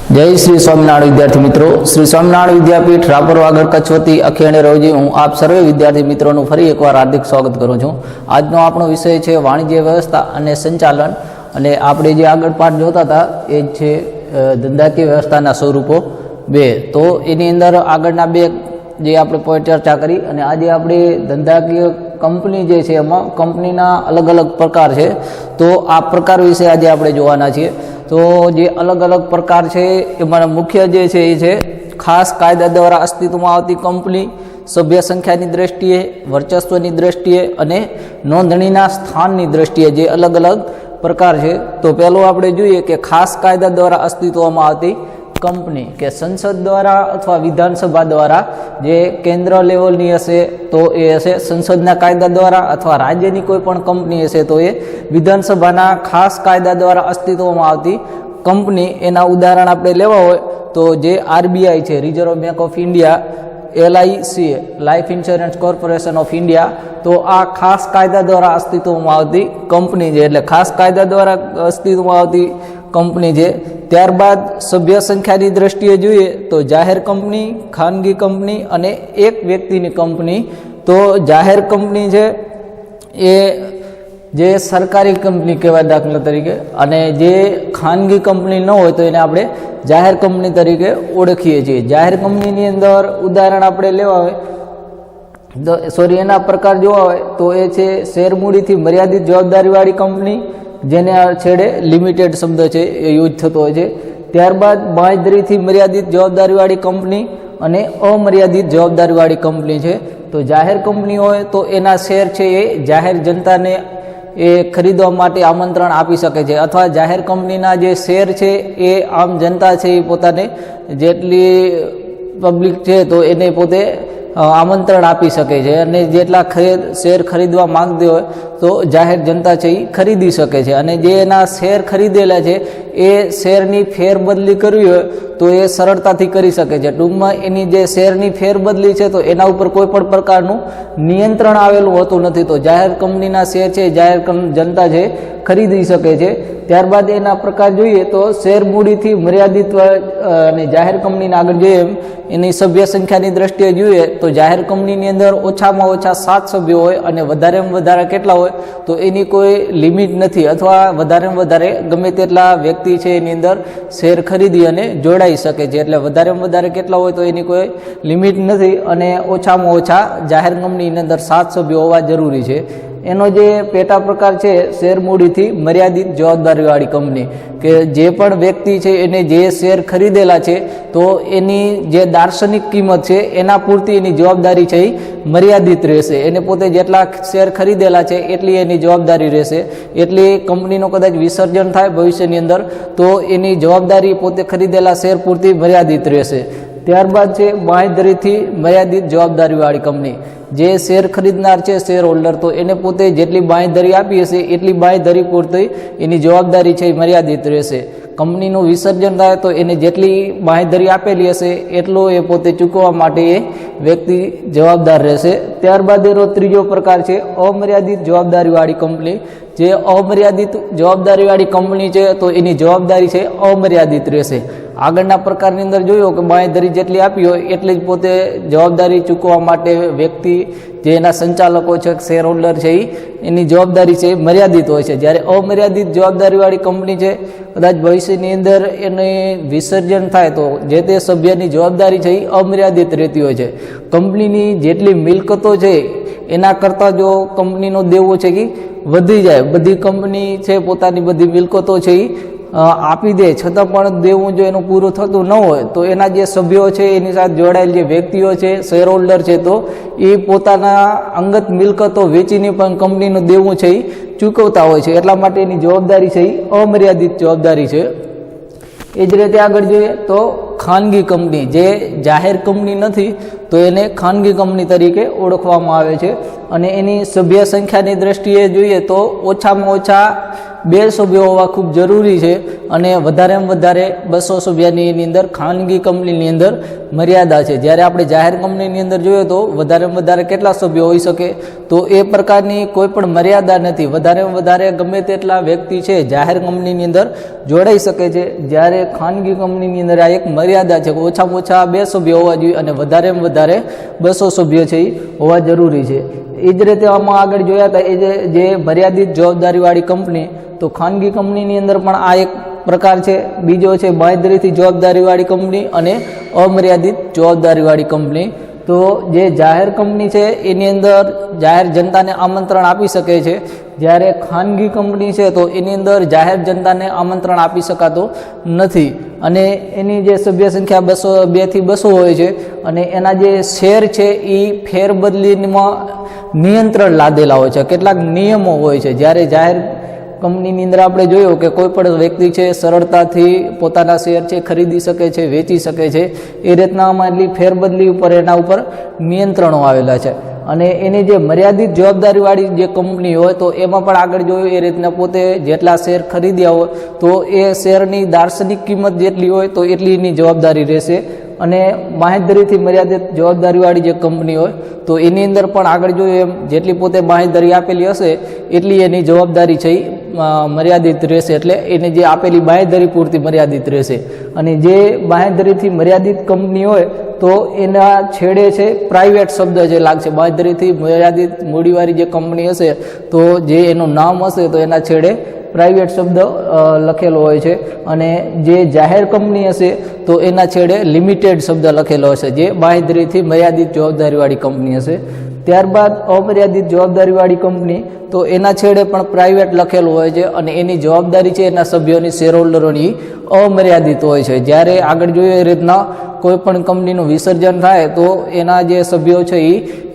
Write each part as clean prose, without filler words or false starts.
जय श्री स्वामिनारायण विद्यार्थी मित्रों, श्री स्वामिनारायण विद्यापीठ रापर वागड़ कच्छ वती अखियाणी रवजी हूँ आप सर्वे विद्यार्थी मित्रों फरी एकवार हार्दिक स्वागत करूँ छूँ। आजनो आपणो विषय है वाणिज्य व्यवस्था अने संचालन अने आपणे जे आगळ पाठ जोता था ए छे धंधाकीय व्यवस्थाना स्वरूपो बे। तो एनी अंदर आगळना बे जे आपणे पॉइंट चर्चा करी अने आज आपणे धंधाकीय कंपनी जे छे एमां कंपनीना अलग अलग प्रकार है। तो आ प्रकार विषे आज आपणे जोवाना छीए। तो जे अलग अलग प्रकार है एमां मुख्य जे छे ए छे खास कायदा द्वारा अस्तित्वमां आवती कंपनी, सभ्य संख्यानी दृष्टिए, वर्चस्वनी दृष्टिए अने नोंधणीना स्थाननी दृष्टिए जे अलग अलग प्रकार है। तो पहलो आपणे जोईए के खास कायदा द्वारा अस्तित्वमां आवती कंपनी के संसद द्वारा अथवा विधानसभा द्वारा जे केन्द्र लेवलनी हशे तो ए हशे संसदना कायदा द्वारा, अथवा राज्यनी कोई पण कंपनी हशे तो ए विधानसभाना खास कायदा द्वारा अस्तित्वमां आवती कंपनी। एना उदाहरण आपणे लेवा होय तो जे आरबीआई छे, reserve bank of India, LIC life insurance corporation of India, तो आ खास कायदा द्वारा अस्तित्वमां आवती कंपनी छे। एटले खास कायदा द्वारा अस्तित्वमां आवती कंपनी छे। त्यारबाद सभ्य संख्यानी दृष्टिए जोईए तो जाहेर कंपनी, खानगी कंपनी अने एक व्यक्तिनी कंपनी। तो जाहेर कंपनी छे ए जे सरकारी कंपनी कहेवाय दाखला तरीके, अने जे खानगी कंपनी न होय तो एने आपणे जाहेर कंपनी तरीके ओळखीए छीए। जाहेर कंपनीनी अंदर उदाहरण आपणे लेवा होय तो सॉरी एना प्रकार जोवा होय तो ए छे शेर मूડીથી मर्यादित जवाबदारीवाળી कंपनी, जेने छेड़े लिमिटेड शब्द है यूज थतो होय छे। त्यारबाद बांयधरीथी मर्यादित जवाबदारीवाળી कंपनी अने अमर्यादित जवाबदारीवाળી कंपनी है। तो जाहेर कंपनी होय तो एना शेर छे ए जाहेर जनताने ए खरीदवा माटे आमंत्रण आपी शके छे, अथवा जाहेर कंपनीना जे शेर छे ए आम जनता छे ए पोताने जेटली पब्लिक छे तो एने पोते आमंत्रण आपी शके छे अने जेटला शेर खरीदवा मांगते होय तो जाहेर जनता छे खरीदी शके छे। अने जे एना शेर खरीदेला छे ए शेरनी फेरबदली करवी होय तो ए सरळताथी करी शके छे। टूंकमां एनी जे शेरनी फेरबदली छे तो एना उपर कोई पण प्रकारनुं नियंत्रण आवेલું होતું નથી। तो जाहेर कंपनीना शेर छे जाहेर जनता छे खरीदी शके छे। त्यारबाद एना प्रकार जोईए तो शेर मूડીથી मर्यादित अने जाहेर कंपनीने आगळ जोईए एनी सभ्य संख्यानी दृष्टिए जोईए तो जाहेर कंपनीनी अंदर ओछामां ओछा 7 सभ्यो होय अने वधारेमां वधारे केटला होय तो एनी कोई लिमिट नहीं, अथवा वधारेमां वधारे गमे तेटला व्यक्ति छे एनी अंदर शेर खरीदी अने जोड़ाई शके छे। एटले वधारेमां वधारे केटला होय तो एनी कोई लिमिट नहीं अने ओछामां ओछा जाहेर कंपनीनी अंदर 7 सभ्यो होवा जरूरी छे। एनो जे पेटा प्रकार छे शेर मूડીથી मर्यादित जवाबदारीवाળી कंपनी के जे पण व्यक्ति छे एने जे शेर खरीदेला छे तो एनी जे दार्शनिक किंमत छे एना पूरती एनी जवाबदारी छे मर्यादित रहेशे। एने पोते जेटला शेर खरीदेला छे एटली एनी जवाबदारी रहेशे। एटली कंपनीनो कदाच विसर्जन थाय भविष्यनी अंदर तो एनी जवाबदारी पोते खरीदेला शेर पूरती मर्यादित रहेशे। त्यारबाद छे बांयधरीथी मर्यादित जवाबदारीवाળી कंपनी। जे शेर खरीदनार छे शेर होल्डर तो एने पोते जेटली बांयधरी आपी हशे एटली बांयधरी पूरती एनी जवाबदारी छे मर्यादित रहेशे। कंपनीनुं विसर्जन थाय तो एने जेटली बांयधरी आपेली हशे एटलो ए पोते चूकववा माटे ए व्यक्ति जवाबदार रहेशे। त्यारबाद एनो त्रीजो प्रकार छे अमर्यादित जवाबदारीवाળી कंपनी। जे अमर्यादित जवाबदारीवाળી कंपनी छे तो एनी जवाबदारी छे अमर्यादित रहेशे। आगळना प्रकारनी अंदर जोयो के बांयधरी जेटली आपी होय एटली ज पोते जवाबदारी चूकववा माटे व्यक्ति जे एना संचालको छे शेर होल्डर छे एनी जवाबदारी छे मर्यादित होय छे। ज्यारे अमर्यादित जवाबदारीवाળી कंपनी छे कदाच भविष्यनी अंदर एने विसर्जन थाय तो जे ते सभ्यनी जवाबदारी छे अमर्यादित रहेती होय छे। कंपनीनी जेटली मिलकतो छे एना करता जो कंपनीनो देवो छे कि वधी जाए, बधी कंपनी छे पोतानी बधी मिलकतो छे आपी दे छतां पण देवुं जो एनुं पूरुं थतुं न होय तो एना जे सभ्यो छे एनी साथे जोडायेल जे व्यक्तिओ छे शेर होल्डर छे तो ए पोताना अंगत मिलकतो वेचीने पण कंपनीनुं देवुं छे चूकवता होय छे। એટલા માટે એની જવાબદારી છે અમર્યાદિત જવાબદારી છે। એ જ રીતે આગળ જોઈએ તો ખાનગી કંપની, જે જાહેર કંપની નથી તો એને ખાનગી કંપની તરીકે ઓળખવામાં આવે છે। અને એની સભ્ય સંખ્યાની દ્રષ્ટિએ જોઈએ તો ઓછામાં ઓછા 2 સભ્યો હોવા ખૂબ જરૂરી છે અને વધારેમાં વધારે 200 સભ્યની એની અંદર ખાનગી કંપનીની અંદર મર્યાદા છે। જ્યારે આપણે જાહેર કંપનીની અંદર જોઈએ તો વધારેમાં વધારે કેટલા સભ્યો હોઈ શકે, તો એ પ્રકારની કોઈ પણ મર્યાદા નથી। વધારેમાં વધારે ગમે તેટલા વ્યક્તિ છે જાહેર કંપનીની અંદર જોડાઈ શકે છે, જ્યારે ખાનગી કંપનીની અંદર આ એક મર્યાદા છે કે ઓછામાં ઓછા 2 સભ્યો હોવા જોઈએ અને વધારેમાં વધારે 200 સભ્યો છે એ હોવા જરૂરી છે। એ જ રીતે આમાં આગળ જોયા હતા એ જે મર્યાદિત જવાબદારીવાળી કંપની, તો ખાનગી કંપનીની અંદર પણ આ એક પ્રકાર છે। બીજો છે બાંયધરીથી જવાબદારીવાળી કંપની અને અમર્યાદિત જવાબદારીવાળી કંપની। તો જે જાહેર કંપની છે એની અંદર જાહેર જનતાને આમંત્રણ આપી શકે છે, જ્યારે ખાનગી કંપની છે તો એની અંદર જાહેર જનતાને આમંત્રણ આપી શકાતું નથી અને એની જે સભ્ય સંખ્યા 200 થી 200 હોય છે અને એના જે શેર છે એ ફેરબદલીમાં નિયંત્રણ લાદેલા હોય છે, કેટલાક નિયમો હોય છે। જ્યારે જાહેર કંપનીની અંદર આપણે જોયું કે કોઈ પણ વ્યક્તિ છે સરળતાથી પોતાના શેર છે ખરીદી શકે છે, વેચી શકે છે, એ રીતનામાં એટલી ફેરબદલી ઉપર એના ઉપર નિયંત્રણો આવેલા છે। અને એની જે મર્યાદિત જવાબદારીવાળી જે કંપની હોય તો એમાં પણ આગળ જોયું એ રીતના પોતે જેટલા શેર ખરીદ્યા હોય તો એ શેરની દાર્શનિક કિંમત જેટલી હોય તો એટલી એની જવાબદારી રહેશે। અને બાંહેધરીથી મર્યાદિત જવાબદારીવાળી જે કંપની હોય તો એની અંદર પણ આગળ જોયું એમ જેટલી પોતે બાંહેધરી આપેલી હશે એટલી એની જવાબદારી છે મર્યાદિત રહેશે, એટલે એને જે આપેલી બાંહેધરી પૂરતી મર્યાદિત રહેશે। અને જે બાંહેધરીથી મર્યાદિત કંપની હોય તો એના છેડે છે પ્રાઇવેટ શબ્દ જે લાગશે। બાંહેધરીથી મર્યાદિત મૂડીવાળી જે કંપની હશે તો જે એનું નામ હશે તો એના છેડે પ્રાઇવેટ શબ્દ લખેલો હોય છે, અને જે જાહેર કંપની હશે તો એના છેડે લિમિટેડ શબ્દ લખેલો હશે, જે બાંહેધરીથી મર્યાદિત જવાબદારીવાળી કંપની હશે। ત્યારબાદ અમર્યાદિત જવાબદારીવાળી કંપની, તો એના છેડે પણ પ્રાઇવેટ લખેલું હોય છે અને એની જવાબદારી છે એના સભ્યોની શેરહોલ્ડરોની અમર્યાદિત હોય છે। જ્યારે આગળ જોઈએ એ રીતના કોઈ પણ કંપનીનું વિસર્જન થાય તો એના જે સભ્યો છે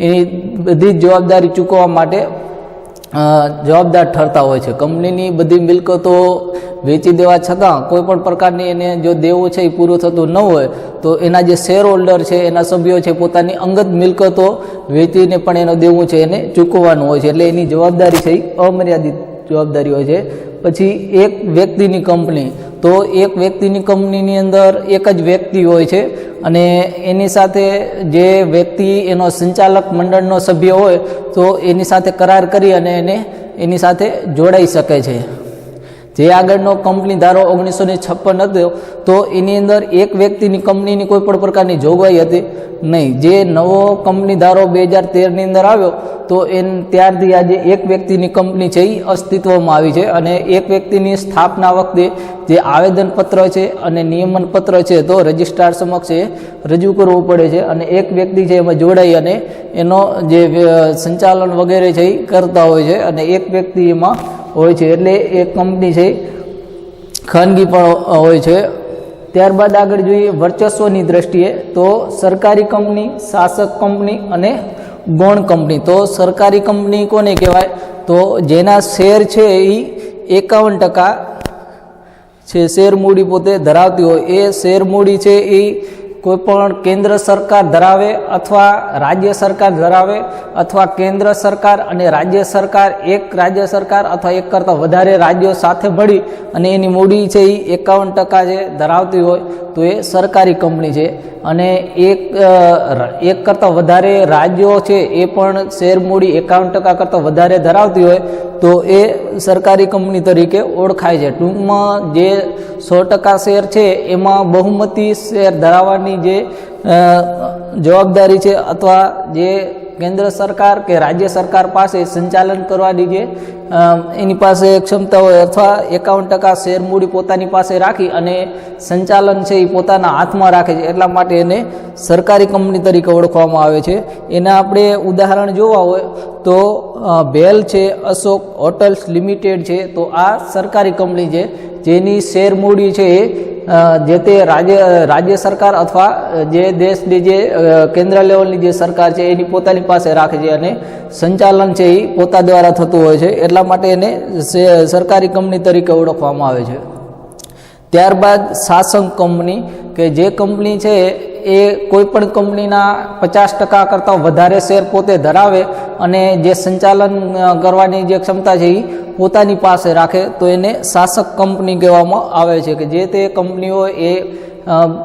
એની બધી જ જવાબદારી ચૂકવવા માટે જવાબદાર ઠરતા હોય છે। કંપનીની બધી મિલકતો વેચી દેવા છતાં કોઈ પણ પ્રકારની એને જો દેવું છે એ પૂરું થતું ન હોય તો એના જે શેર હોલ્ડર છે એના સભ્યો છે પોતાની અંગત મિલકતો વેચીને પણ એનો દેવું છે એને ચૂકવવાનું હોય છે, એટલે એની જવાબદારી છે એ અમર્યાદિત જવાબદારી હોય છે। પછી એક વ્યક્તિની કંપની, તો એક વ્યક્તિની કંપનીની અંદર એક જ વ્યક્તિ હોય છે અને એની સાથે જે વ્યક્તિ એનો સંચાલક મંડળનો સભ્ય હોય તો એની સાથે કરાર કરી અને એને એની સાથે જોડાઈ શકે છે। જે આગળનો કંપની ધારો 1956 હતો તો એની અંદર એક વ્યક્તિની કંપનીની કોઈ પણ પ્રકારની જોગવાઈ હતી નહીં। જે નવો કંપની ધારો 2013ની અંદર આવ્યો તો ત્યારથી આજે એક વ્યક્તિની કંપની છે એ અસ્તિત્વમાં આવી છે અને એક વ્યક્તિની સ્થાપના વખતે જે આવેદનપત્ર છે અને નિયમન પત્ર છે તો રજિસ્ટ્રાર સમક્ષ એ રજૂ કરવું પડે છે અને એક વ્યક્તિ છે એમાં જોડાઈ અને એનો જે સંચાલન વગેરે છે એ કરતા હોય છે અને એક વ્યક્તિ એમાં હોય છે, એટલે એક કંપની છે ખાનગી પણ હોય છે। ત્યારબાદ આગળ જોઈએ વર્ચસ્વની દ્રષ્ટિએ, તો સરકારી કંપની, શાસક કંપની અને ગૌણ કંપની। તો સરકારી કંપની કોને કહેવાય, તો જેના શેર છે એ 51% છે શેર મૂડી પોતે ધરાવતી હોય। એ શેર મૂડી છે એ કોઈ પણ કેન્દ્ર સરકાર ધરાવે અથવા રાજ્ય સરકાર ધરાવે અથવા કેન્દ્ર સરકાર અને રાજ્ય સરકાર, એક રાજ્ય સરકાર અથવા એક કરતાં વધારે રાજ્યો સાથે મળી અને એની મૂડી છે એ 51% છે ધરાવતી હોય તો એ સરકારી કંપની છે। અને એક કરતાં વધારે રાજ્યો છે એ પણ શેર મૂડી 51% કરતાં વધારે ધરાવતી હોય તો એ સરકારી કંપની તરીકે ઓળખાય છે। ટૂંકમાં જે 100% શેર છે એમાં બહુમતી શેર ધરાવવાની જે જવાબદારી છે અથવા જે કેન્દ્ર સરકાર કે રાજ્ય સરકાર પાસે સંચાલન કરવાની જે એની પાસે ક્ષમતા હોય અથવા 51% શેર મૂડી પોતાની પાસે રાખી અને સંચાલન છે એ પોતાના હાથમાં રાખે છે, એટલા માટે એને સરકારી કંપની તરીકે ઓળખવામાં આવે છે। એના આપણે ઉદાહરણ જોવા હોય તો બેલ છે, અશોક હોટલ્સ લિમિટેડ છે, તો આ સરકારી કંપની છે જેની શેર મૂડી છે એ જે તે રાજ્ય સરકાર અથવા જે દેશની જે કેન્દ્ર લેવલની જે સરકાર છે એની પોતાની પાસે રાખે છે અને સંચાલન છે એ પોતા દ્વારા થતું હોય છે, એટલા માટે એને સરકારી કંપની તરીકે ઓળખવામાં આવે છે। ત્યારબાદ શાસક કંપની, કે જે કંપની છે એ કોઈ પણ કંપનીના 50% કરતાં વધારે શેર પોતે ધરાવે અને જે સંચાલન કરવાની જે ક્ષમતા છે એ પોતાની પાસે રાખે તો એને શાસક કંપની કહેવામાં આવે છે, કે જે તે કંપનીઓ એ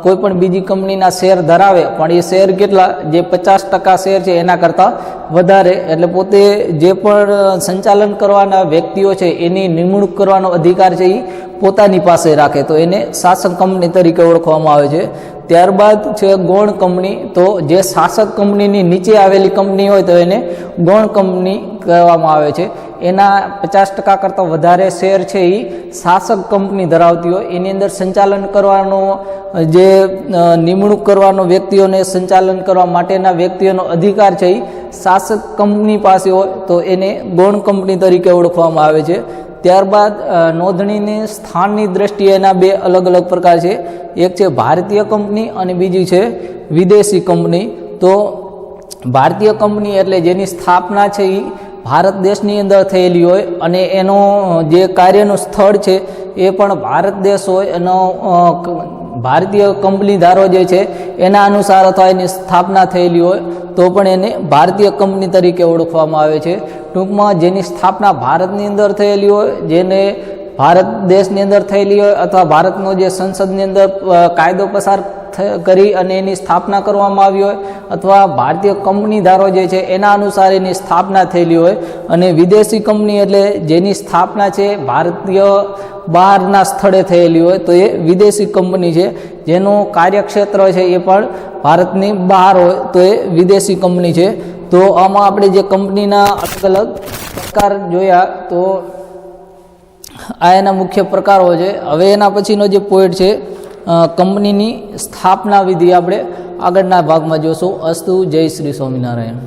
કોઈ પણ બીજી કંપનીના શેર ધરાવે પણ એ શેર કેટલા, જે 50% શેર છે એના કરતાં વધારે, એટલે પોતે જે પણ સંચાલન કરવાના વ્યક્તિઓ છે એની નિમણૂક કરવાનો અધિકાર છે એ પોતાની પાસે રાખે તો એને શાસક કંપની તરીકે ઓળખવામાં આવે છે. ત્યારબાદ છે ગૌણ કંપની. તો જે શાસક કંપનીની નીચે આવેલી કંપની હોય તો એને ગૌણ કંપની કહેવામાં આવે છે. એના 50% કરતાં વધારે શેર છે એ શાસક કંપની ધરાવતી હોય, એની અંદર સંચાલન કરવાનો જે નિમણૂક કરવાનો વ્યક્તિઓને સંચાલન કરવા માટેના વ્યક્તિઓનો અધિકાર છે એ શાસક કંપની પાસે હોય તો એને ગૌણ કંપની તરીકે ઓળખવામાં આવે છે. ત્યારબાદ નોંધણીની સ્થાનની દ્રષ્ટિએ એના બે અલગ અલગ પ્રકાર છે. એક છે ભારતીય કંપની અને બીજી છે વિદેશી કંપની. તો ભારતીય કંપની એટલે જેની સ્થાપના છે એ ભારત દેશની અંદર થયેલી હોય અને એનો જે કાર્યનું સ્થળ છે એ પણ ભારત દેશ હોય, એનો ભારતીય કંપનીદારો જે છે એના અનુસાર અથવા એની સ્થાપના થયેલી હોય તો પણ એને ભારતીય કંપની તરીકે ઓળખવામાં આવે છે. ટૂંકમાં જેની સ્થાપના ભારતની અંદર થયેલી હોય, જેને ભારત દેશની અંદર થયેલી હોય અથવા ભારતનો જે સંસદની અંદર કાયદો પસાર કરી અને એની સ્થાપના કરવામાં આવી હોય અથવા ભારતીય કંપનીદારો જે છે એના અનુસાર એની સ્થાપના થયેલી હોય. અને વિદેશી કંપની એટલે જેની સ્થાપના છે ભારતીય બહારના સ્થળે થયેલી હોય તો એ વિદેશી કંપની છે. જેનું કાર્યક્ષેત્ર છે એ પણ ભારતની બહાર હોય તો એ વિદેશી કંપની છે. તો આમાં આપણે જે કંપનીના અલગ અલગ પ્રકાર જોયા તો આ એના મુખ્ય પ્રકારો છે. હવે એના પછીનો જે પોઈન્ટ છે કંપનીની સ્થાપના વિધિ આપણે આગળના ભાગમાં જોશું. અસ્તુ. જય શ્રી સ્વામિનારાયણ.